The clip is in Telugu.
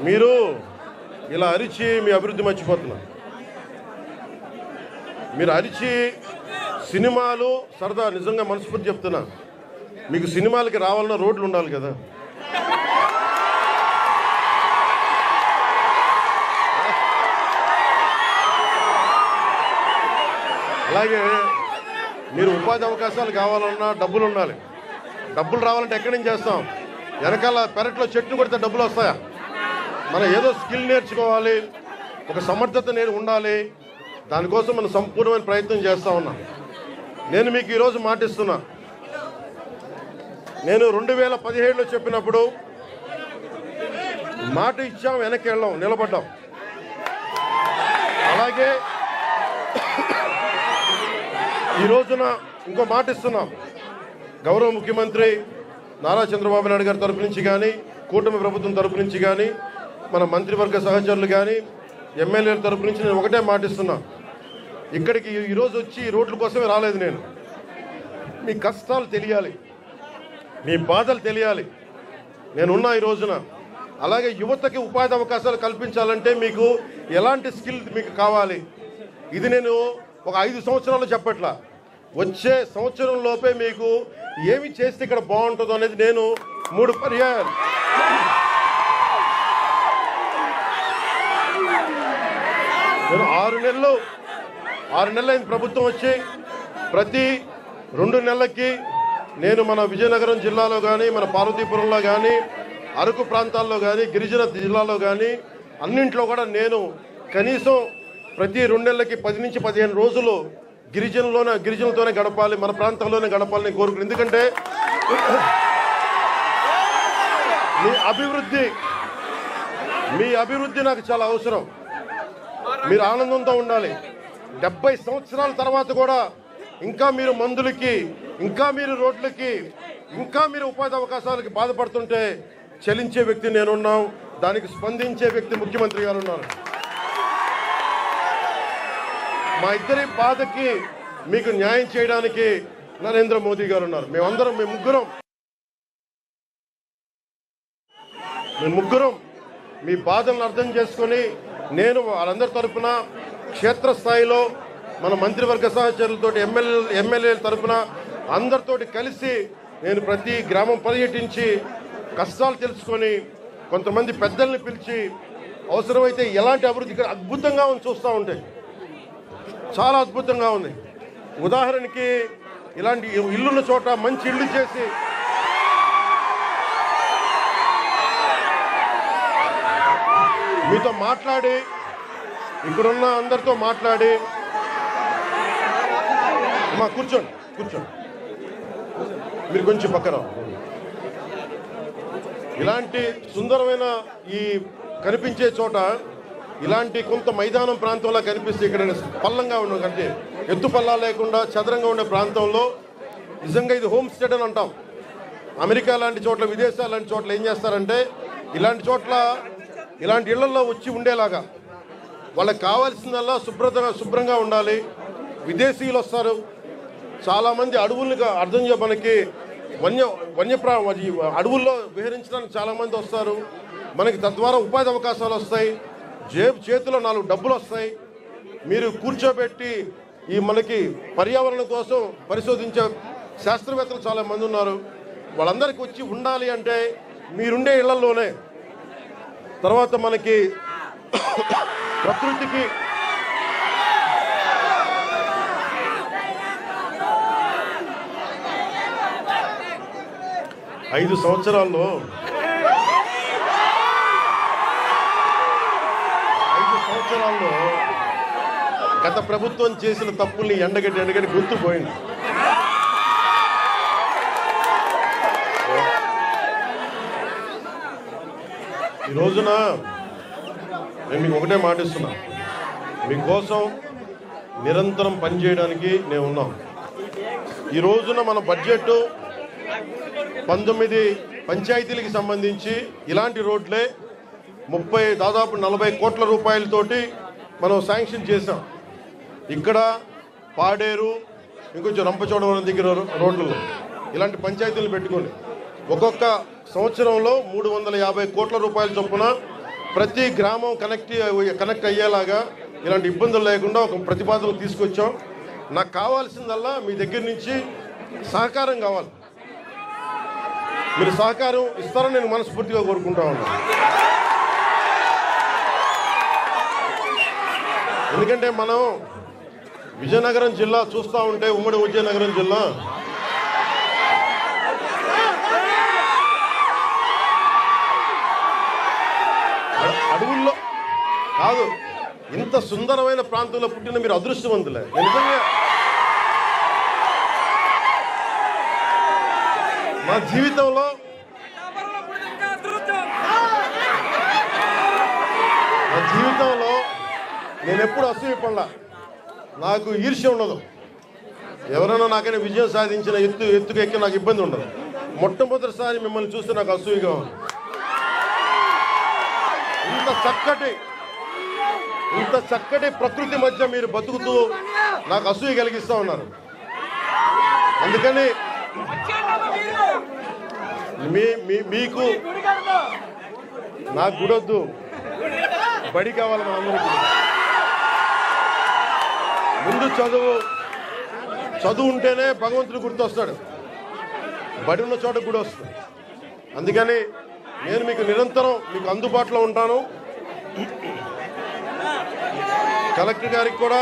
మీరు ఇలా అరిచి మీ అభివృద్ధి మర్చిపోతున్నారు. మీరు అరిచి సినిమాలు సరదా, నిజంగా మనస్ఫూర్తి చెప్తున్నా, మీకు సినిమాలకి రావాలన్న రోడ్లు ఉండాలి కదా. అలాగే మీరు ఉపాధి అవకాశాలు కావాలన్నా డబ్బులు ఉండాలి. డబ్బులు రావాలంటే ఎక్కడి నుంచి చేస్తాం? వెనకాల పెరట్లో చెట్లు కొడితే డబ్బులు వస్తాయా? మనం ఏదో స్కిల్ నేర్చుకోవాలి, ఒక సమర్థత ఉండాలి. దానికోసం మనం సంపూర్ణమైన ప్రయత్నం చేస్తూ ఉన్నాం. నేను మీకు ఈరోజు మాటిస్తున్నా, నేను 2017లో చెప్పినప్పుడు మాట ఇచ్చాం, వెనక్కి వెళ్ళాం, నిలబడ్డాం. అలాగే ఈ రోజున ఇంకో మాట ఇస్తున్నాం. గౌరవ ముఖ్యమంత్రి నారా చంద్రబాబు నాయుడు గారి తరపు నుంచి కానీ, కూటమి ప్రభుత్వం తరపు నుంచి కానీ, మన మంత్రివర్గ సహచరులు కానీ, ఎమ్మెల్యేల తరపు నుంచి నేను ఒకటే మాట ఇస్తున్నా. ఇక్కడికి ఈరోజు వచ్చి ఈ రోడ్ల కోసమే రాలేదు నేను. మీ కష్టాలు తెలియాలి, మీ బాధలు తెలియాలి. నేనున్నా ఈ రోజున. అలాగే యువతకి ఉపాధి అవకాశాలు కల్పించాలంటే మీకు ఎలాంటి స్కిల్ మీకు కావాలి, ఇది నేను ఒక 5 సంవత్సరాలు చెప్పట్లా. వచ్చే సంవత్సరం లోపే మీకు ఏమి చేస్తే ఇక్కడ బాగుంటుందో అనేది నేను 3 పర్యాయాలు నేను 6 నెలలు అయింది ప్రభుత్వం వచ్చి. ప్రతి 2 నెలలకి నేను మన విజయనగరం జిల్లాలో కానీ, మన పార్వతీపురంలో కానీ, అరకు ప్రాంతాల్లో కానీ, గిరిజన జిల్లాలో కానీ అన్నింట్లో కూడా నేను కనీసం ప్రతి 2 నెలలకి 10 నుంచి 15 రోజులు గిరిజనులతోనే గడపాలి, మన ప్రాంతంలోనే గడపాలని కోరుకున్నాను. ఎందుకంటే మీ అభివృద్ధి నాకు చాలా అవసరం. మీరు ఆనందంతో ఉండాలి. 70 సంవత్సరాల తర్వాత కూడా ఇంకా మీరు మందులకి, ఇంకా మీరు రోడ్లకి, ఇంకా మీరు ఉపాధి అవకాశాలకి బాధపడుతుంటే చలించే వ్యక్తి నేనున్నాం, దానికి స్పందించే వ్యక్తి ముఖ్యమంత్రి గారు ఉన్నారు. మా ఇద్దరి బాధకి మీకు న్యాయం చేయడానికి నరేంద్ర మోదీ గారు ఉన్నారు. మేమందరం, మేము ముగ్గురం మీ బాధలను అర్థం చేసుకొని, నేను వాళ్ళందరి తరఫున క్షేత్రస్థాయిలో మన మంత్రివర్గ సహచరులతో, ఎమ్మెల్యేల తరఫున అందరితోటి కలిసి నేను ప్రతి గ్రామం పర్యటించి కష్టాలు తెలుసుకొని, కొంతమంది పెద్దల్ని పిలిచి అవసరమైతే ఎలాంటి అభివృద్ధి ఇక్కడ అద్భుతంగా చూస్తూ ఉంటాయి. చాలా అద్భుతంగా ఉంది. ఉదాహరణకి ఇలాంటి ఇల్లున్న చోట మంచి ఇల్లు చేసి మీతో మాట్లాడి, ఇక్కడున్న అందరితో మాట్లాడి, మా కూర్చోండి మీరు కొంచెం పక్కన. ఇలాంటి సుందరమైన ఈ కనిపించే చోట, ఇలాంటి కొంత మైదానం ప్రాంతంలో కనిపిస్తే, ఇక్కడ పల్లంగా ఉన్న కంటే ఎత్తు పల్లా లేకుండా చదరంగా ఉండే ప్రాంతంలో నిజంగా ఇది హోమ్ స్టే అని అంటాం. అమెరికా లాంటి చోట్ల, విదేశాల లాంటి చోట్ల ఏం చేస్తారంటే, ఇలాంటి చోట్ల ఇలాంటి ఇళ్లలో వచ్చి ఉండేలాగా వాళ్ళకి కావాల్సిందల్లా శుభ్రంగా ఉండాలి. విదేశీయులు వస్తారు చాలామంది, అడవులుగా అర్థం మనకి అడవుల్లో విహరించడానికి చాలామంది వస్తారు. మనకి తద్వారా ఉపాధి అవకాశాలు వస్తాయి, చేతిలో 4 డబ్బులు వస్తాయి. మీరు కూర్చోబెట్టి ఈ మనకి పర్యావరణం కోసం పరిశోధించే శాస్త్రవేత్తలు చాలా మంది ఉన్నారు. వాళ్ళందరికీ వచ్చి ఉండాలి అంటే మీరుండే ఇళ్లలోనే. తర్వాత మనకి ప్రకృతికి ఐదు సంవత్సరాల్లో గత ప్రభుత్వం చేసిన తప్పుల్ని ఎండగట్టి గుర్తుపోయింది. ఈ రోజున నేను మీకు ఒకటే మాటిస్తున్నా, మీకోసం నిరంతరం పనిచేయడానికి నేను ఉన్నాం. ఈ రోజున మన బడ్జెట్ 19 పంచాయతీలకు సంబంధించి ఇలాంటి రోడ్లే దాదాపు 40 కోట్ల రూపాయలతోటి మనం శాంక్షన్ చేసాం. ఇక్కడ పాడేరు, ఇంకొంచెం రంపచోడవరం దగ్గర రోడ్లలో ఇలాంటి పంచాయతీలు పెట్టుకొని ఒక్కొక్క సంవత్సరంలో 350 కోట్ల రూపాయల చొప్పున ప్రతి గ్రామం కనెక్ట్ అయ్యేలాగా ఇలాంటి ఇబ్బందులు లేకుండా ఒక ప్రతిపాదనలు తీసుకొచ్చాం. నాకు కావాల్సిందల్లా మీ దగ్గర నుంచి సహకారం కావాలి. మీరు సహకారం ఇస్తారని నేను మనస్ఫూర్తిగా కోరుకుంటా ఉన్నాను. ఎందుకంటే మనం విజయనగరం జిల్లా చూస్తూ ఉంటే, ఉమ్మడి విజయనగరం జిల్లా అడవుల్లో కాదు, ఇంత సుందరమైన ప్రాంతంలో పుట్టిన మీరు అదృష్టవంతులే. నిజంగా మా జీవితంలో నేను ఎప్పుడు అసూయపడలా. నాకు ఈర్ష్య ఉండదు. ఎవరైనా నాకైనా విజయం సాధించిన ఎత్తుకు ఎక్కి నాకు ఇబ్బంది ఉండదు. మొట్టమొదటిసారి మిమ్మల్ని చూస్తే నాకు అసూయగా ఉంది. ఇంత చక్కటి ప్రకృతి మధ్య మీరు బతుకుతూ నాకు అసూయ కలిగిస్తూ ఉన్నారు. అందుకని మీకు నాకు గుడొద్దు, బడి కావాలి మనందరికీ. ముందు చదువు ఉంటేనే భగవంతుడు గుర్తొస్తాడు, బడి ఉన్న చోట గుడి వస్తుంది. అందుకని నేను మీకు నిరంతరం మీకు అందుబాటులో ఉంటాను. కలెక్టర్ గారికి కూడా